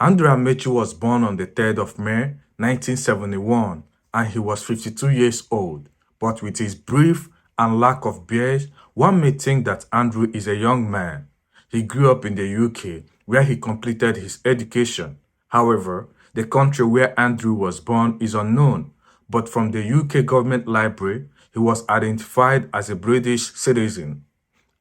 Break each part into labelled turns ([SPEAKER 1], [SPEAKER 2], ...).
[SPEAKER 1] Andrew Amechi was born on the 3rd of May 1971 and he was 52 years old, but with his brief and lack of beard, one may think that Andrew is a young man. He grew up in the UK where he completed his education. However, the country where Andrew was born is unknown, but from the UK government library, he was identified as a British citizen.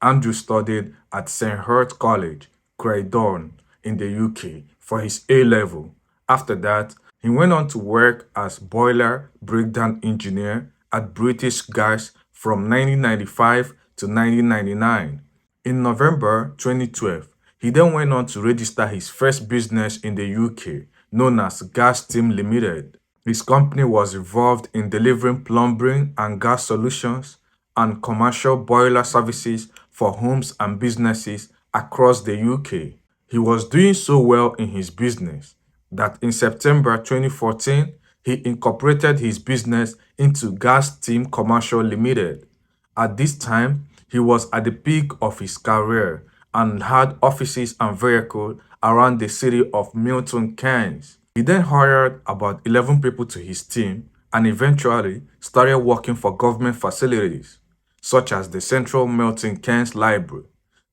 [SPEAKER 1] Andrew studied at St. Hurt College, Croydon, in the UK for his A-level. After that, he went on to work as boiler breakdown engineer at British Gas from 1995 to 1999. In November 2012, he then went on to register his first business in the UK, known as Gas Team Limited. His company was involved in delivering plumbing and gas solutions and commercial boiler services for homes and businesses across the UK. He was doing so well in his business that in September 2014, he incorporated his business into Gas Team Commercial Limited. At this time, he was at the peak of his career and had offices and vehicles around the city of Milton Keynes. He then hired about 11 people to his team and eventually started working for government facilities, such as the Central Milton Keynes Library,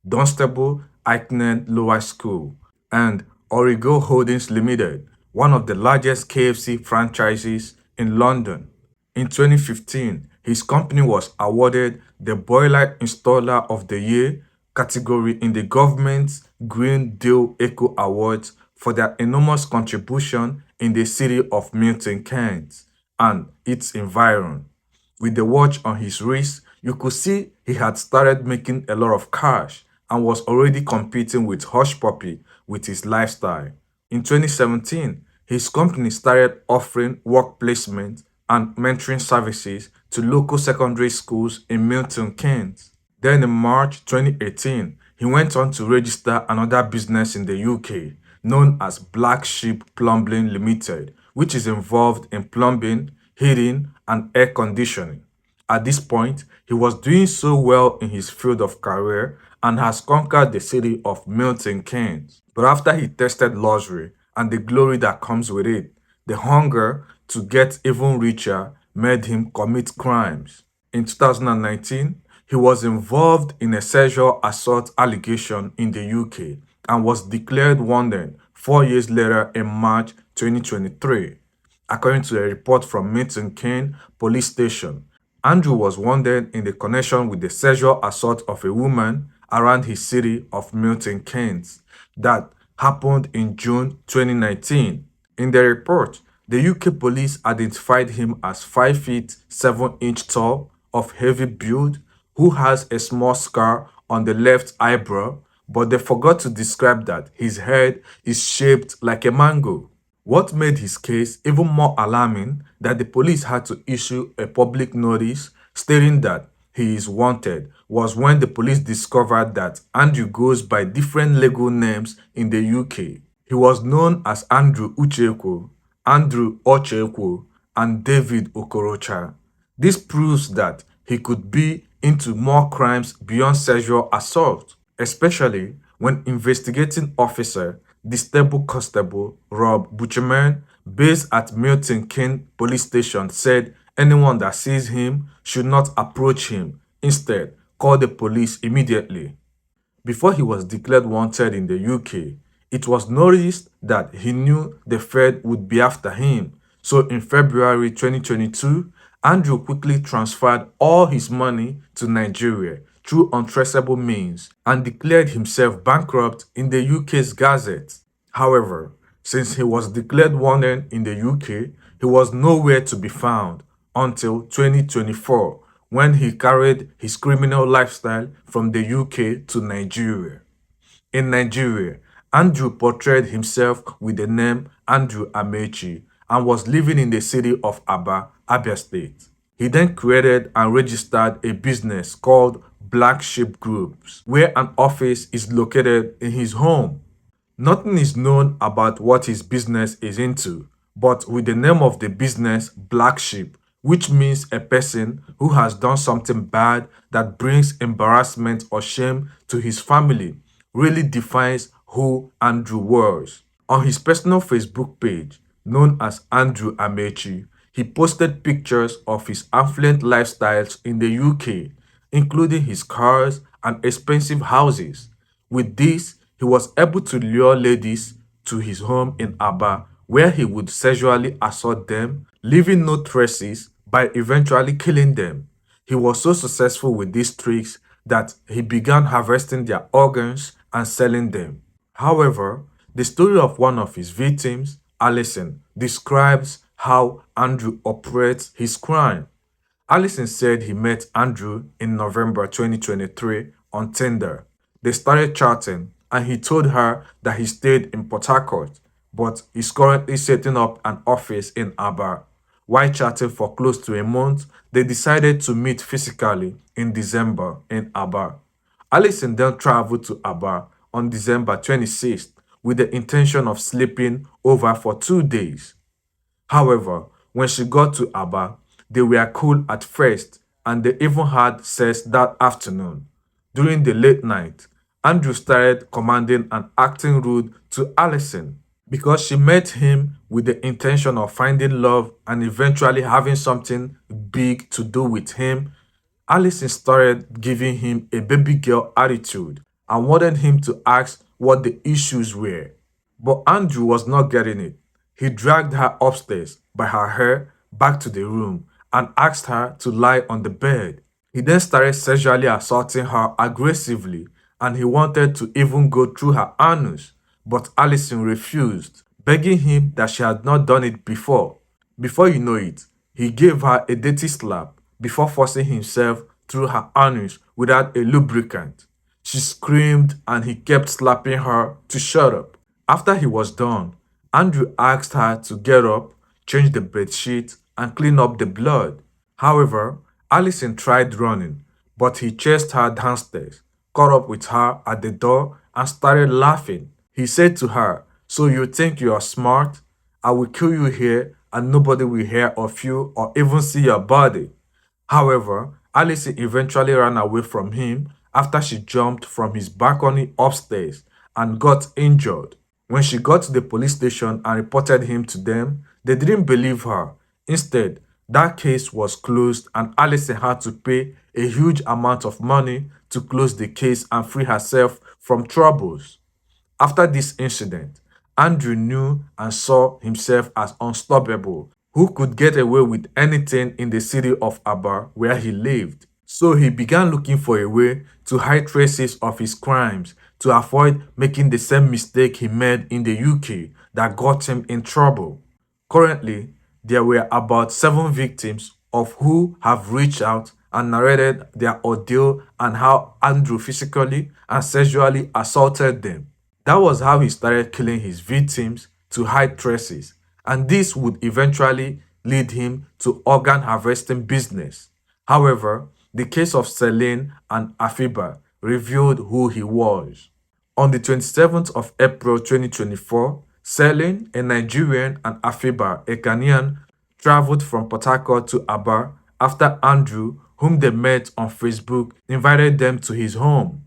[SPEAKER 1] Dunstable Aiknen Lower School, and Origo Holdings Limited, one of the largest KFC franchises in London. In 2015, his company was awarded the Boiler Installer of the Year category in the government's Green Deal Eco Awards for their enormous contribution in the city of Milton Keynes and its environ. With the watch on his wrist, you could see he had started making a lot of cash and was already competing with Hush Puppy with his lifestyle. In 2017, his company started offering work placement and mentoring services to local secondary schools in Milton Keynes. Then in March 2018, he went on to register another business in the UK known as Black Sheep Plumbing Limited, which is involved in plumbing, heating, and air conditioning. At this point, he was doing so well in his field of career and has conquered the city of Milton Keynes. But after he tasted luxury and the glory that comes with it, the hunger to get even richer made him commit crimes. In 2019, he was involved in a sexual assault allegation in the UK and was declared wanted 4 years later in March 2023. According to a report from Milton Keynes Police Station, Andrew was wanted in the connection with the sexual assault of a woman around his city of Milton Keynes that happened in June 2019. In the report, the UK police identified him as 5 feet 7 inch tall, of heavy build, who has a small scar on the left eyebrow, but they forgot to describe that his head is shaped like a mango. What made his case even more alarming that the police had to issue a public notice stating that he is wanted was when the police discovered that Andrew goes by different legal names in the UK. He was known as Andrew Ucheckwo, Andrew Ochekwo, and David Okorocha. This proves that he could be into more crimes beyond sexual assault, especially when investigating officer Disable Constable Rob Butcherman, based at Milton Keynes Police Station, said anyone that sees him should not approach him. Instead, call the police immediately. Before he was declared wanted in the UK, it was noticed that he knew the Fed would be after him. So in February 2022, Andrew quickly transferred all his money to Nigeria through untraceable means and declared himself bankrupt in the UK's Gazette. However, since he was declared wanted in the UK, he was nowhere to be found until 2024 when he carried his criminal lifestyle from the UK to Nigeria. In Nigeria, Andrew portrayed himself with the name Andrew Amechi and was living in the city of Aba, Abia State. He then created and registered a business called Black Sheep Groups, where an office is located in his home. Nothing is known about what his business is into, but with the name of the business Black Sheep, which means a person who has done something bad that brings embarrassment or shame to his family, really defines who Andrew was. On his personal Facebook page, known as Andrew Amechi, he posted pictures of his affluent lifestyles in the UK, including his cars and expensive houses. With this, he was able to lure ladies to his home in Aba, where he would sexually assault them, leaving no traces by eventually killing them. He was so successful with these tricks that he began harvesting their organs and selling them. However, the story of one of his victims, Alison, describes how Andrew operates his crime. Allison said he met Andrew in November 2023 on Tinder. They started chatting and he told her that he stayed in Port Harcourt, but is currently setting up an office in Aba. While chatting for close to a month, they decided to meet physically in December in Aba. Allison then traveled to Aba on December 26th with the intention of sleeping over for 2 days. However, when she got to Aba, they were cool at first and they even had sex that afternoon. During the late night, Andrew started commanding and acting rude to Allison because she met him with the intention of finding love and eventually having something big to do with him. Allison started giving him a baby girl attitude and wanted him to ask what the issues were. But Andrew was not getting it. He dragged her upstairs by her hair back to the room and asked her to lie on the bed. He then started sexually assaulting her aggressively and he wanted to even go through her anus, but Allison refused, begging him that she had not done it before. Before you know it, he gave her a dirty slap before forcing himself through her anus without a lubricant. She screamed and he kept slapping her to shut up. After he was done, Andrew asked her to get up, change the bedsheet, and clean up the blood. However, Allison tried running, but he chased her downstairs, caught up with her at the door, and started laughing. He said to her, "So you think you are smart? I will kill you here and nobody will hear of you or even see your body." However, Allison eventually ran away from him after she jumped from his balcony upstairs and got injured. When she got to the police station and reported him to them, they didn't believe her. Instead, that case was closed and Allison had to pay a huge amount of money to close the case and free herself from troubles. After this incident, Andrew knew and saw himself as unstoppable, who could get away with anything in the city of Aba where he lived. So he began looking for a way to hide traces of his crimes to avoid making the same mistake he made in the UK that got him in trouble. Currently, there were about 7 victims of who have reached out and narrated their ordeal and how Andrew physically and sexually assaulted them. That was how he started killing his victims to hide traces, and this would eventually lead him to organ harvesting business. However, the case of Celine and Afiba revealed who he was. On the 27th of April 2024, Celine, a Nigerian, and Afiba, a Ghanaian, traveled from Port Harcourt to Aba after Andrew, whom they met on Facebook, invited them to his home.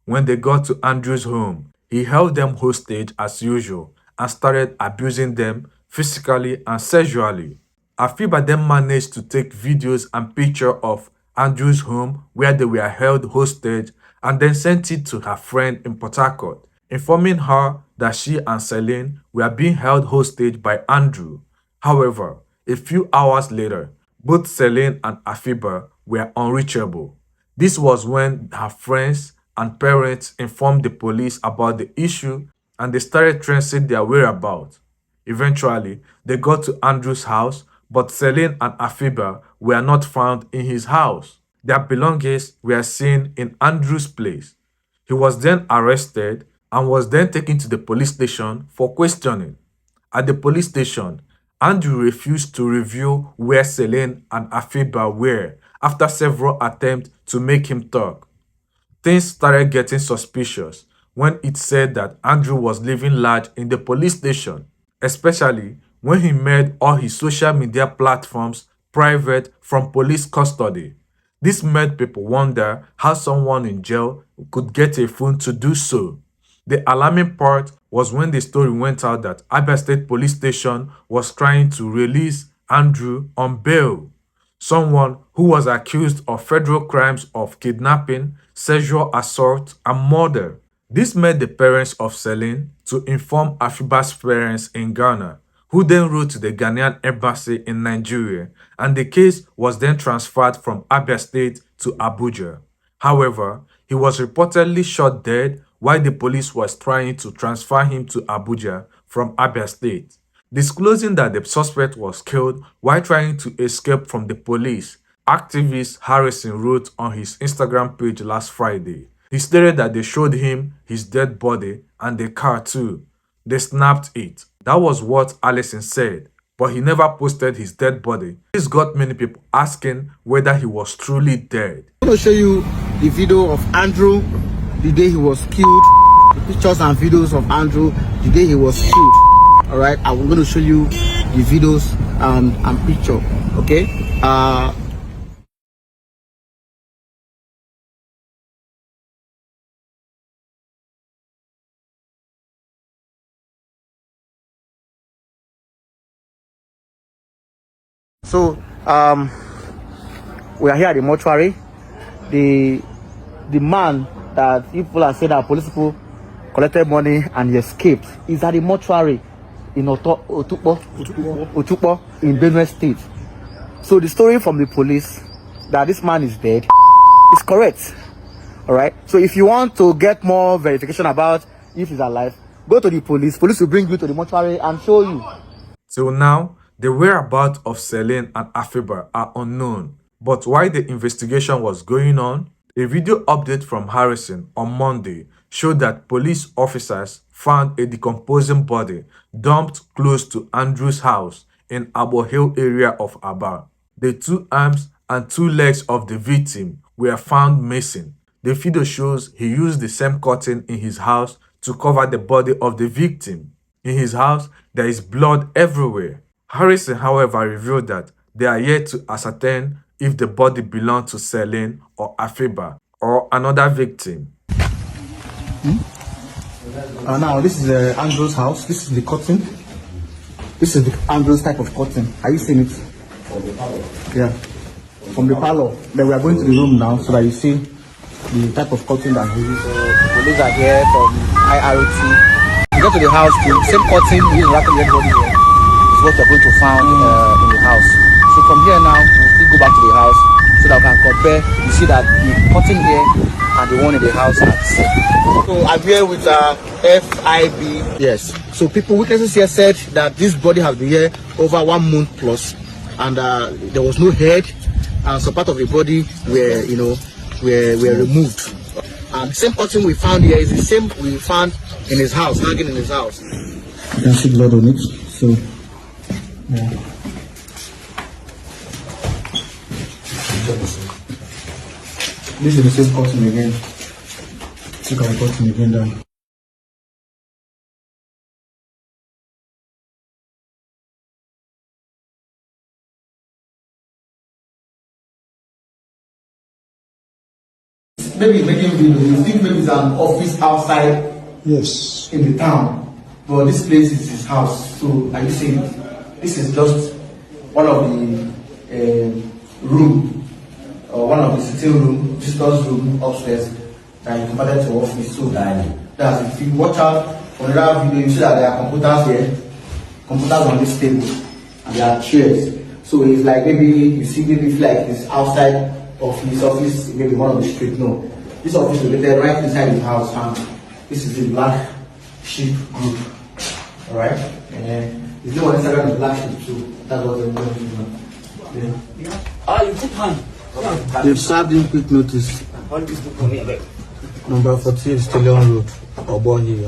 [SPEAKER 1] When they got to Andrew's home, he held them hostage as usual and started abusing them physically and sexually. Afiba then managed to take videos and pictures of Andrew's home where they were held hostage and then sent it to her friend in Port Harcourt, informing her that she and Celine were being held hostage by Andrew. However, a few hours later, both Celine and Afiba were unreachable. This was when her friends and parents informed the police about the issue and they started tracing their whereabouts. Eventually, they got to Andrew's house, but Celine and Afiba were not found in his house. Their belongings were seen in Andrew's place. He was then arrested and was then taken to the police station for questioning. At the police station, Andrew refused to reveal where Celine and Afiba were after several attempts to make him talk. Things started getting suspicious when it said that Andrew was living large in the police station, especially when he made all his social media platforms private from police custody. This made people wonder how someone in jail could get a phone to do so. The alarming part was when the story went out that Abia State Police Station was trying to release Andrew on bail, someone who was accused of federal crimes of kidnapping, sexual assault, and murder. This made the parents of Celine to inform Afiba's parents in Ghana, who then wrote to the Ghanaian embassy in Nigeria, and the case was then transferred from Abia State to Abuja. However, he was reportedly shot dead while the police was trying to transfer him to Abuja from Abia State. Disclosing that the suspect was killed while trying to escape from the police, activist Harrison wrote on his Instagram page last Friday. He stated that they showed him his dead body and the car too. They snapped it. That was what Allison said, but he never posted his dead body. This got many people asking whether he was truly dead.
[SPEAKER 2] I'm going to show you the video of Andrew the day he was killed, the pictures and videos of Andrew the day he was killed. All right, I'm going to show you the videos and picture. Okay. So we are here at the mortuary. The man that people are saying that police people collected money and he escaped is at the mortuary in Ochekwo in Benue State. So the story from the police that this man is dead is correct. All right. So if you want to get more verification about if he's alive, go to the police. Police will bring you to the mortuary and show you.
[SPEAKER 1] Till now, the whereabouts of Celine and Afiba are unknown. But while the investigation was going on, a video update from Harrison on Monday showed that police officers found a decomposing body dumped close to Andrew's house in Abo Hill area of Aba. The two arms and two legs of the victim were found missing. The video shows he used the same curtain in his house to cover the body of the victim. In his house, there is blood everywhere. Harrison, however, revealed that they are yet to ascertain if the body belonged to Celine or Afiba or another victim.
[SPEAKER 2] Now, this is Andrew's house. This is the curtain. This is the Andrew's type of curtain. Are you seeing it? From the parlor. Yeah. From the parlor. Then we are going to the room now so that you see the type of curtain that he uses. Police are here from IROT. We go to the house, the same curtain we use wrapping everybody here is what we're going to find in the house. So from here now, we'll still go back to the house so that we can compare. You see that the curtain here and the one in the house are the same. So I'm here with FIB. Yes. So people, witnesses here said that this body has been here over 1 month plus, and there was no head, and some part of the body were removed. And the same curtain we found here is the same we found in his house, hanging in his house. You can see blood on it. So yeah. This is the same curtain again. Look at the curtain again down. Maybe making video. You think maybe it's an office outside, yes, in the town, but this place is his house. So are you saying this is just one of the room, or one of the sitting room, visitors room upstairs that you converted to office? So that's if you watch out for that video, you see that there are computers here, computers on this table, and there are chairs. So it's like maybe you see maybe like this outside of his office, maybe one of the street. No, this office is located right inside his house, and this is the black sheep group. All right, and his name on Instagram is black sheep too. That's what they're going to do. Yeah. Ah, you took hand. They've served him quick notice. Number 48 Stallion Road, Obohi.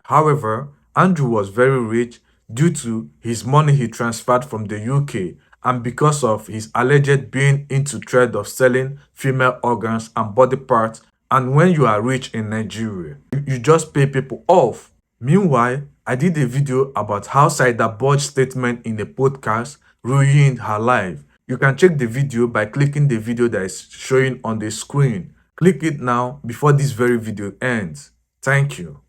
[SPEAKER 1] However, Andrew was very rich due to his money he transferred from the UK and because of his alleged being into trade of selling female organs and body parts. And when you are rich in Nigeria, you just pay people off. Meanwhile, I did a video about how Saida Budge's statement in the podcast ruined her life. You can check the video by clicking the video that is showing on the screen. Click it now before this very video ends. Thank you.